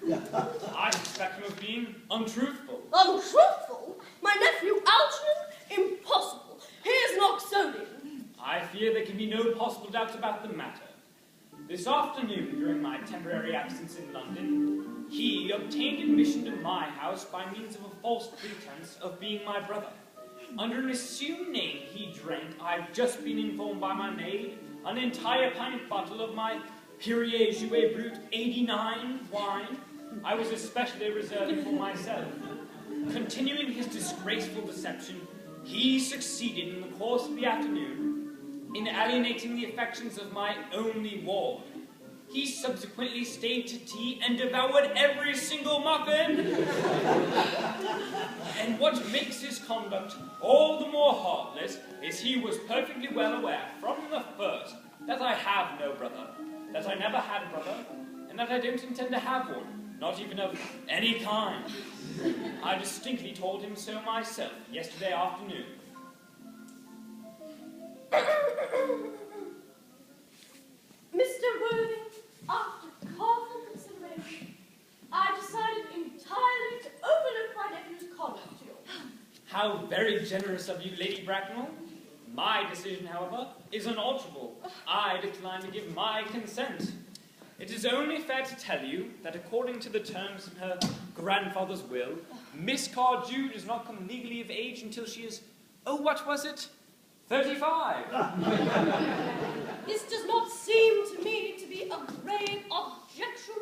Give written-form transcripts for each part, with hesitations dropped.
I suspect him of being untruthful. Untruthful? My nephew Algernon? Impossible. He is an Oxonian. I fear there can be no possible doubt about the matter. This afternoon, during my temporary absence in London, he obtained admission to my house by means of a false pretense of being my brother. Under an assumed name, he drank, I've just been informed by my maid, an entire pint bottle of my Perrier Jouet Brut 89 wine I was especially reserving for myself. Continuing his disgraceful deception, he succeeded in the course of the afternoon in alienating the affections of my only ward. He subsequently stayed to tea and devoured every single muffin. And what makes his conduct all the more heartless is he was perfectly well aware from the first that I have no brother, that I never had a brother, and that I don't intend to have one, not even of any kind. I distinctly told him so myself yesterday afternoon. Mr. Worthing, after careful consideration, I decided entirely to overlook my nephew's conduct to you. How very generous of you, Lady Bracknell. My decision, however, is unalterable. I decline to give my consent. It is only fair to tell you that according to the terms of her grandfather's will, Miss Cardew does not come legally of age until she is, oh, what was it? 35. This does not seem to me to be a grave objection.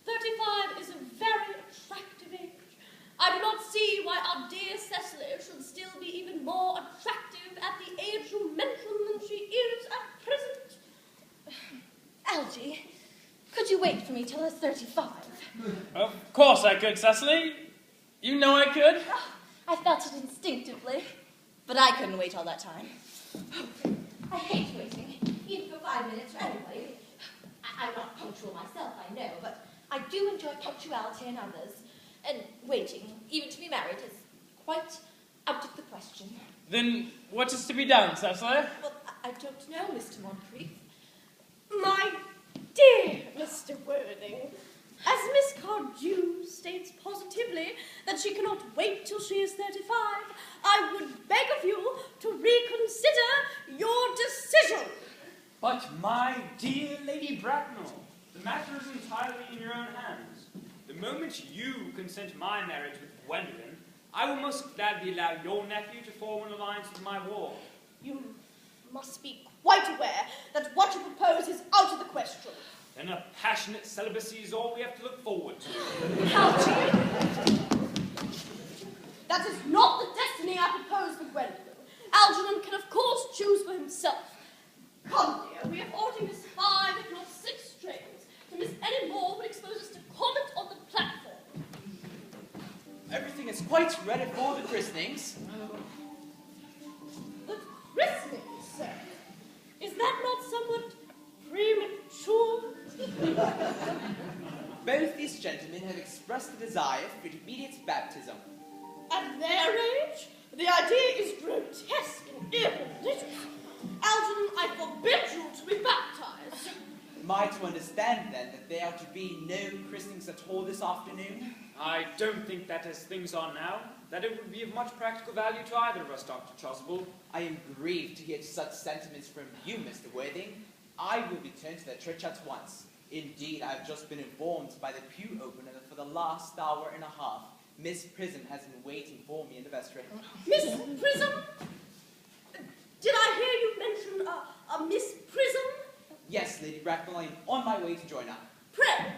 35 is a very attractive age. I do not see why our dear Cecily should still be even more attractive at the age you mention than she is at present. Algy, could you wait for me till I was 35? Of course I could, Cecily. You know I could. Oh, I felt it instinctively, but I couldn't wait all that time. I hate waiting, even for 5 minutes for anybody. I'm not punctual myself, I know, but I do enjoy punctuality in others. And waiting, even to be married, is quite out of the question. Then what is to be done, Cecily? Well, I don't know, Mr. Moncrief. My dear Mr. Worthing, as Miss Cardew states positively that she cannot wait till she is 35, I would beg of you to reconsider your decision. But my dear Lady Bracknell, the matter is entirely in your own hands. The moment you consent to my marriage with Gwendolen, I will most gladly allow your nephew to form an alliance with my ward. You must be quite aware that what you propose is out of the question. Then a passionate celibacy is all we have to look forward to. Algy, that is not the destiny I propose for Gwendolen. Algernon can of course choose for himself. Come, dear, we have already missed 5, if not 6 trains. To miss any more would expose us to comment on the platform. Everything is quite ready for the christenings. The christening, sir? Is that not somewhat premature? Both these gentlemen have expressed the desire for immediate baptism. At their age? The idea is grotesque and irreligious. Algernon, I forbid you to be baptized. Am I to understand, then, that there are to be no christenings at all this afternoon? I don't think that as things are now, that it would be of much practical value to either of us, Dr. Chasuble. I am grieved to hear such sentiments from you, Mr. Worthing. I will return to the church at once. Indeed, I have just been informed by the pew opener that for the last hour and a half, Miss Prism has been waiting for me in the vestry. Miss Prism? Did I hear you mention a Miss Prism? Yes, Lady Bracknell, I am on my way to join her. Pray,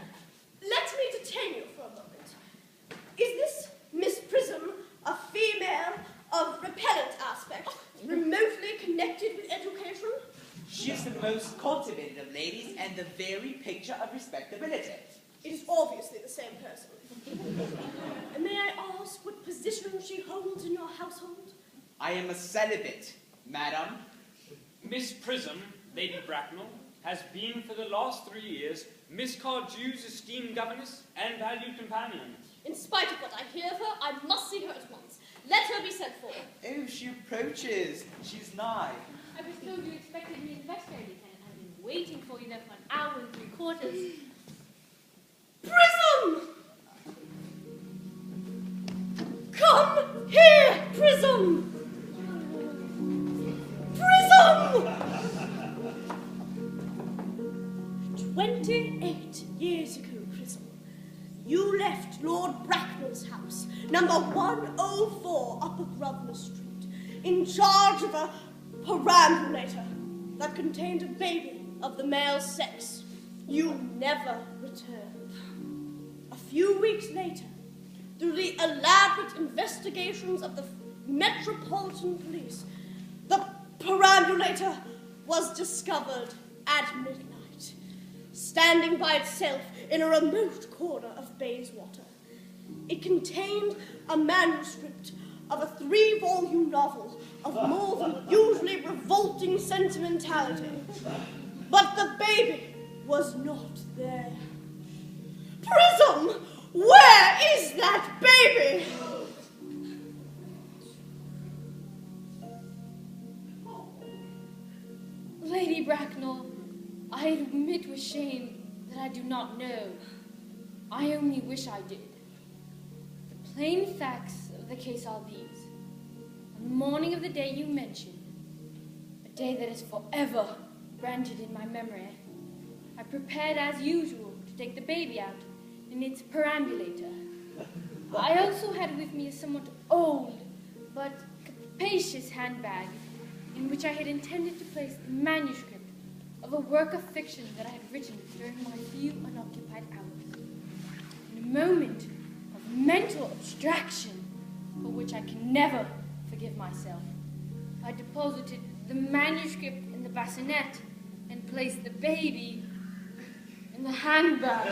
let me detain you for a moment. Is this Miss Prism a female of repellent aspect, remotely connected with education? She is the most cultivated of ladies and the very picture of respectability. It is obviously the same person. And may I ask what position she holds in your household? I am a celibate, madam. Miss Prism, Lady Bracknell, has been for the last 3 years Miss Cardew's esteemed governess and valued companion. In spite of what I hear of her, I must see her at once. Let her be sent for. Oh, she approaches. She's nigh. I was told you expected me in the vestry, Lieutenant. I've been waiting for you there for 1 hour and 3/4. Prism! Come here, Prism! Prism! 28 years ago, Prism, you left Lord Bracknell's house, number 104 Upper Grosvenor Street, in charge of a perambulator that contained a baby of the male sex. You never returned. A few weeks later, through the elaborate investigations of the Metropolitan Police, the perambulator was discovered at midnight, standing by itself in a remote corner of Bayswater. It contained a manuscript of a 3-volume novel of more than usually revolting sentimentality. But the baby was not there. Prism, where is that baby? Lady Bracknell, I admit with shame that I do not know. I only wish I did. The plain facts of the case are these. On the morning of the day you mentioned, a day that is forever branded in my memory, I prepared as usual to take the baby out in its perambulator. I also had with me a somewhat old but capacious handbag in which I had intended to place the manuscript of a work of fiction that I had written during my few unoccupied hours. In a moment of mental abstraction, for which I can never forgive myself, I deposited the manuscript in the bassinet and placed the baby in the handbag.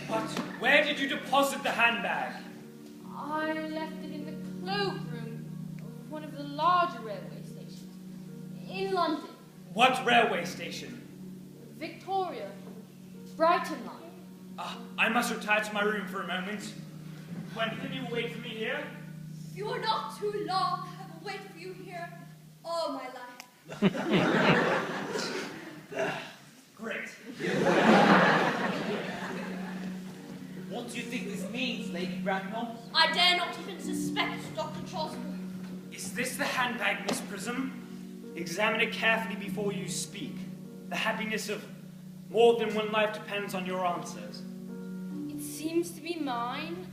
But where did you deposit the handbag? I left it in the cloakroom of one of the larger railway stations in London. What railway station? Victoria, Brighton line. I must retire to my room for a moment. Gwendolyn, you wait for me here? You are not too long. I will wait for you here all my life. Great. What do you think this means, Lady Bracknell? I dare not even suspect Dr. Choswell. Is this the handbag, Miss Prism? Examine it carefully before you speak. The happiness of more than one life depends on your answers. It seems to be mine.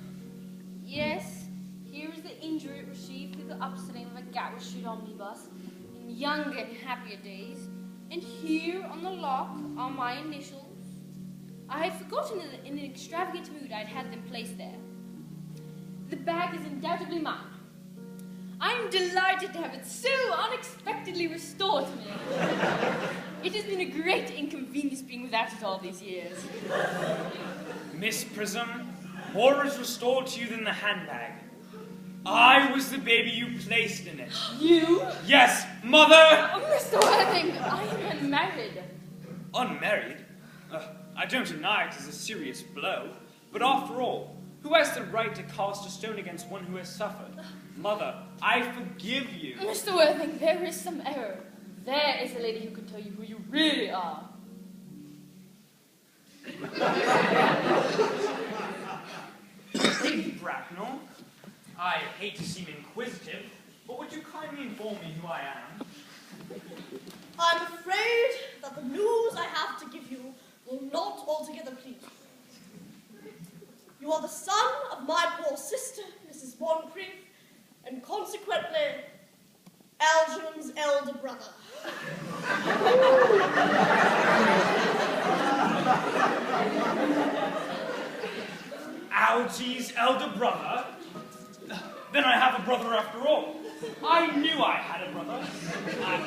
Yes, here is the injury it received through the upsetting of a Gower Street omnibus in younger and happier days. And here on the lock are my initials. I had forgotten that in an extravagant mood I had them placed there. The bag is undoubtedly mine. I am delighted to have it so unexpectedly restored to me. It has been a great inconvenience being without it all these years. Miss Prism, more is restored to you than the handbag. I was the baby you placed in it. You? Yes, Mother! Oh, Mr. Worthing, I am unmarried. Unmarried? I don't deny it is a serious blow, but after all, who has the right to cast a stone against one who has suffered? Mother, I forgive you. Mr. Worthing, there is some error. There is a lady who can tell you who you really are. Lady Bracknell, I hate to seem inquisitive, but would you kindly inform me who I am? I'm afraid that the news I have to give you will not altogether please you. You are the son of my poor sister, Mrs. Moncrief, and consequently, Algernon's elder brother. Algy's elder brother? Then I have a brother after all. I knew I had a brother.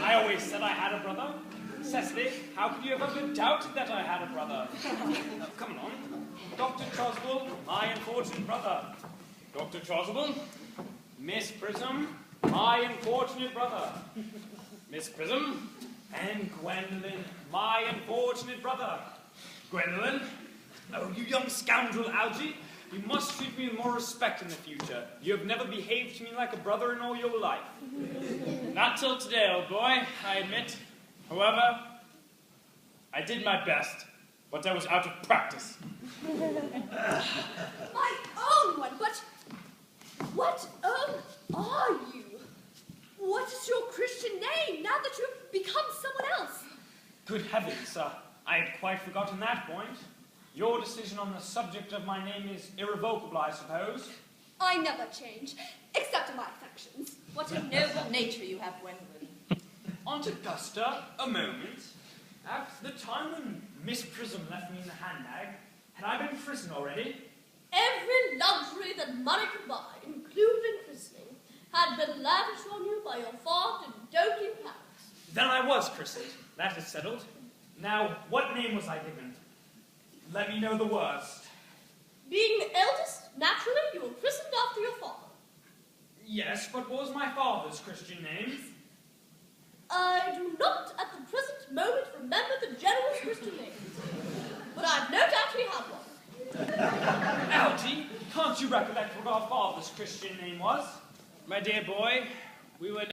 I always said I had a brother. Cecily, how could you have ever doubted that I had a brother? Come on. Dr. Choswell, my unfortunate brother. Dr. Choswell, Miss Prism, my unfortunate brother. Miss Prism, and Gwendolyn, my unfortunate brother. Gwendolyn, oh, you young scoundrel, Algy, you must treat me with more respect in the future. You have never behaved to me like a brother in all your life. Not till today, old boy, I admit. However, I did my best. but I was out of practice. My own one, but what are you? What is your Christian name now that you've become someone else? Good heavens, sir. I had quite forgotten that point. Your decision on the subject of my name is irrevocable, I suppose. I never change, except in my affections. What a noble nature you have, Gwendolyn. Aunt Augusta, a moment. At the time when Miss Prism left me in the handbag, had I been christened already? Every luxury that money could buy, including christening, had been lavished on you by your fond and doting parents. Then I was christened. That is settled. Now, what name was I given? Let me know the worst. Being the eldest, naturally you were christened after your father. Yes, but what was my father's Christian name? I do not at the present moment remember the general's Christian name, but I've no doubt he had one. Algy, can't you recollect what our father's Christian name was? My dear boy, we were